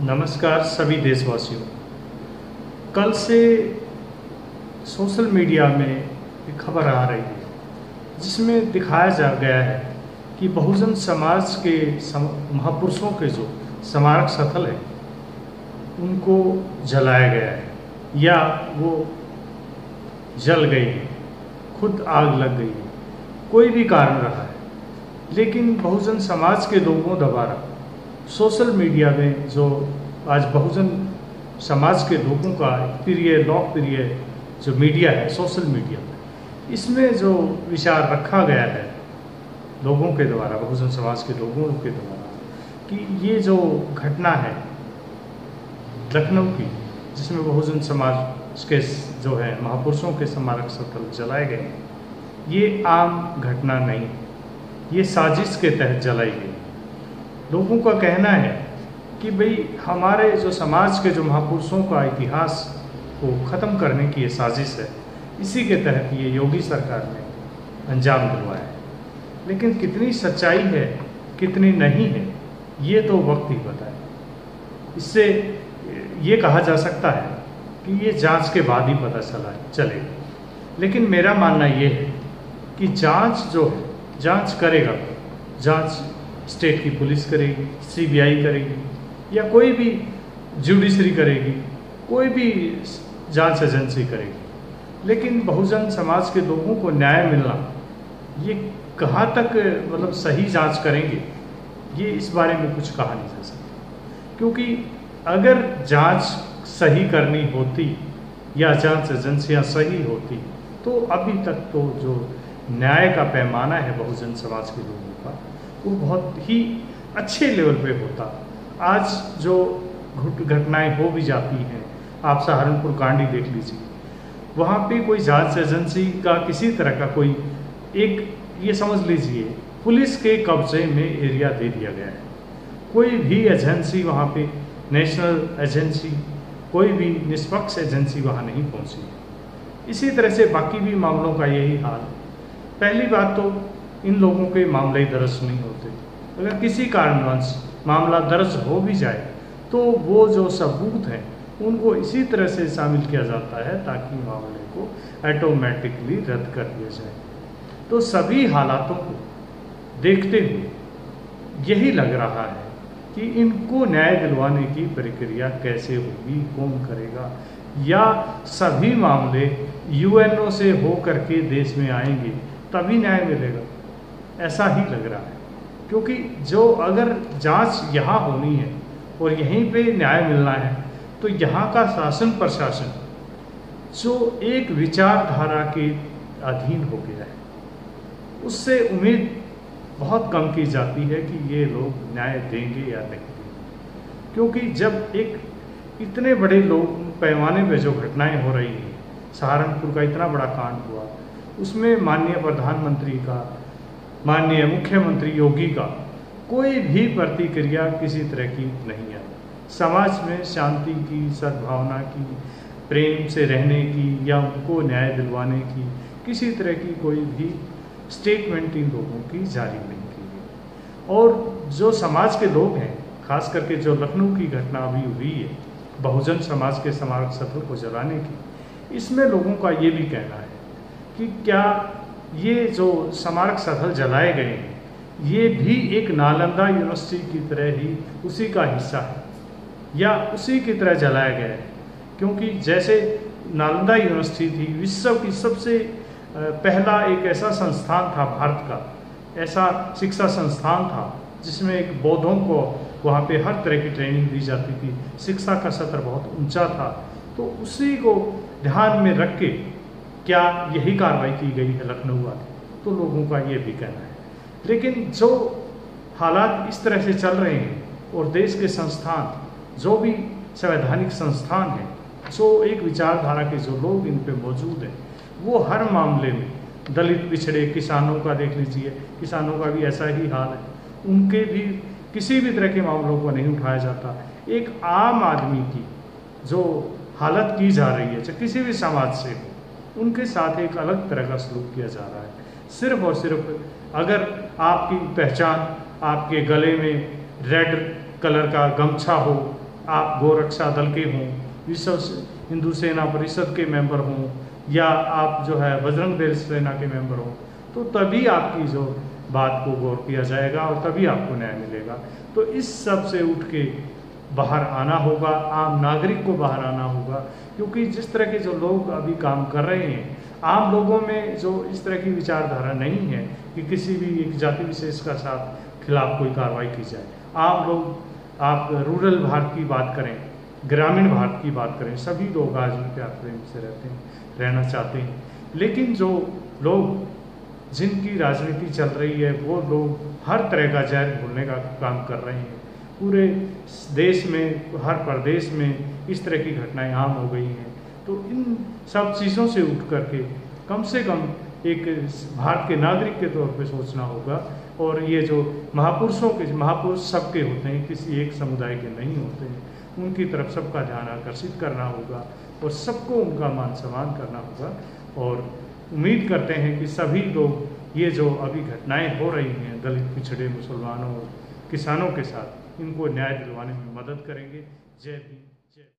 नमस्कार सभी देशवासियों। कल से सोशल मीडिया में एक खबर आ रही है जिसमें दिखाया जा गया है कि बहुजन समाज के महापुरुषों के जो स्मारक स्थल है उनको जलाया गया है या वो जल गई है, खुद आग लग गई है, कोई भी कारण रहा है। लेकिन बहुजन समाज के लोगों द्वारा सोशल मीडिया में जो आज बहुजन समाज के लोगों का प्रिय लोकप्रिय जो मीडिया है सोशल मीडिया, इसमें जो विचार रखा गया है लोगों के द्वारा, बहुजन समाज के लोगों के द्वारा, कि ये जो घटना है लखनऊ की जिसमें बहुजन समाज के जो है महापुरुषों के स्मारक स्थल जलाए गए, ये आम घटना नहीं, ये साजिश के तहत जलाई गई। लोगों का कहना है कि भाई हमारे जो समाज के जो महापुरुषों का इतिहास को ख़त्म करने की ये साजिश है, इसी के तहत ये योगी सरकार ने अंजाम दिलवाया है। लेकिन कितनी सच्चाई है कितनी नहीं है ये तो वक्त ही बताए। इससे ये कहा जा सकता है कि ये जांच के बाद ही पता चलेगा। लेकिन मेरा मानना ये है कि जांच जो है, जांच करेगा, जांच स्टेट की पुलिस करेगी, सीबीआई करेगी या कोई भी जुडिशरी करेगी, कोई भी जांच एजेंसी करेगी। लेकिन बहुजन समाज के लोगों को न्याय मिलना, ये कहाँ तक मतलब सही जांच करेंगे, ये इस बारे में कुछ कहा नहीं जा सकता। क्योंकि अगर जांच सही करनी होती या जांच एजेंसियां सही होती तो अभी तक तो जो न्याय का पैमाना है बहुजन समाज के लोगों का वो बहुत ही अच्छे लेवल पे होता। आज जो घटनाएं हो भी जाती हैं, आप सहारनपुर कांड ही देख लीजिए, वहाँ पे कोई जांच एजेंसी का किसी तरह का कोई एक, ये समझ लीजिए पुलिस के कब्जे में एरिया दे दिया गया है। कोई भी एजेंसी वहाँ पे, नेशनल एजेंसी, कोई भी निष्पक्ष एजेंसी वहाँ नहीं पहुँची है। इसी तरह से बाकी भी मामलों का यही हाल। पहली बात तो इन लोगों के मामले दर्ज नहीं होते। अगर किसी कारणवश मामला दर्ज हो भी जाए तो वो जो सबूत हैं उनको इसी तरह से शामिल किया जाता है ताकि मामले को ऑटोमेटिकली रद्द कर दिया जाए। तो सभी हालातों को देखते हुए यही लग रहा है कि इनको न्याय दिलवाने की प्रक्रिया कैसे होगी, कौन करेगा, या सभी मामले यूएनओ से हो करके देश में आएंगे तभी न्याय मिलेगा, ऐसा ही लग रहा है। क्योंकि जो अगर जांच यहाँ होनी है और यहीं पे न्याय मिलना है तो यहाँ का शासन प्रशासन जो एक विचारधारा के अधीन हो गया है, उससे उम्मीद बहुत कम की जाती है कि ये लोग न्याय देंगे या नहीं देंगे। क्योंकि जब एक इतने बड़े लोग पैमाने पे जो घटनाएं हो रही हैं, सहारनपुर का इतना बड़ा कांड हुआ, उसमें माननीय प्रधानमंत्री का, माननीय मुख्यमंत्री योगी का कोई भी प्रतिक्रिया किसी तरह की नहीं है। समाज में शांति की, सद्भावना की, प्रेम से रहने की या उनको न्याय दिलवाने की किसी तरह की कोई भी स्टेटमेंट इन लोगों की जारी नहीं की गई। और जो समाज के लोग हैं, खास करके जो लखनऊ की घटना अभी हुई है बहुजन समाज के स्मारक स्थल को जलाने की, इसमें लोगों का ये भी कहना है कि क्या ये जो स्मारक स्थल जलाए गए हैं ये भी एक नालंदा यूनिवर्सिटी की तरह ही उसी का हिस्सा है या उसी की तरह जलाया गया है। क्योंकि जैसे नालंदा यूनिवर्सिटी थी, विश्व की सबसे पहला एक ऐसा संस्थान था, भारत का ऐसा शिक्षा संस्थान था जिसमें एक बौद्धों को वहाँ पे हर तरह की ट्रेनिंग दी जाती थी, शिक्षा का स्तर बहुत ऊंचा था। तो उसी को ध्यान में रख के क्या यही कार्रवाई की गई है लखनऊ वाली, तो लोगों का ये भी कहना है। लेकिन जो हालात इस तरह से चल रहे हैं और देश के संस्थान, जो भी संवैधानिक संस्थान हैं, जो एक विचारधारा के जो लोग इन पे मौजूद हैं, वो हर मामले में दलित, पिछड़े, किसानों का देख लीजिए, किसानों का भी ऐसा ही हाल है, उनके भी किसी भी तरह के मामलों को नहीं उठाया जाता। एक आम आदमी की जो हालत की जा रही है, चाहे किसी भी समाज से हो, उनके साथ एक अलग तरह का सलूक किया जा रहा है। सिर्फ और सिर्फ अगर आपकी पहचान, आपके गले में रेड कलर का गमछा हो, आप गोरक्षा दल के हों, विश्व हिंदू सेना परिषद के मेंबर हों, या आप जो है बजरंग दल सेना के मेंबर हों, तो तभी आपकी जो बात को गौर किया जाएगा और तभी आपको न्याय मिलेगा। तो इस सब से उठ के बाहर आना होगा, आम नागरिक को बाहर आना होगा, क्योंकि जिस तरह के जो लोग अभी काम कर रहे हैं, आम लोगों में जो इस तरह की विचारधारा नहीं है कि किसी भी एक जाति विशेष का साथ खिलाफ कोई कार्रवाई की जाए। आम लोग, आप रूरल भारत की बात करें, ग्रामीण भारत की बात करें, सभी लोग आज भी प्यार प्रेम से रहना चाहते हैं। लेकिन जो लोग जिनकी राजनीति चल रही है, वो लोग हर तरह का जहर घोलने का काम कर रहे हैं। पूरे देश में, हर प्रदेश में इस तरह की घटनाएं आम हो गई हैं। तो इन सब चीज़ों से उठ करके कम से कम एक भारत के नागरिक के तौर पे सोचना होगा। और ये जो महापुरुष सबके होते हैं, किसी एक समुदाय के नहीं होते हैं, उनकी तरफ सबका ध्यान आकर्षित करना होगा और सबको उनका मान सम्मान करना होगा। और उम्मीद करते हैं कि सभी लोग ये जो अभी घटनाएं हो रही हैं दलित, पिछड़े, मुसलमानों और किसानों के साथ, इनको न्याय दिलवाने में मदद करेंगे। जय हिंद।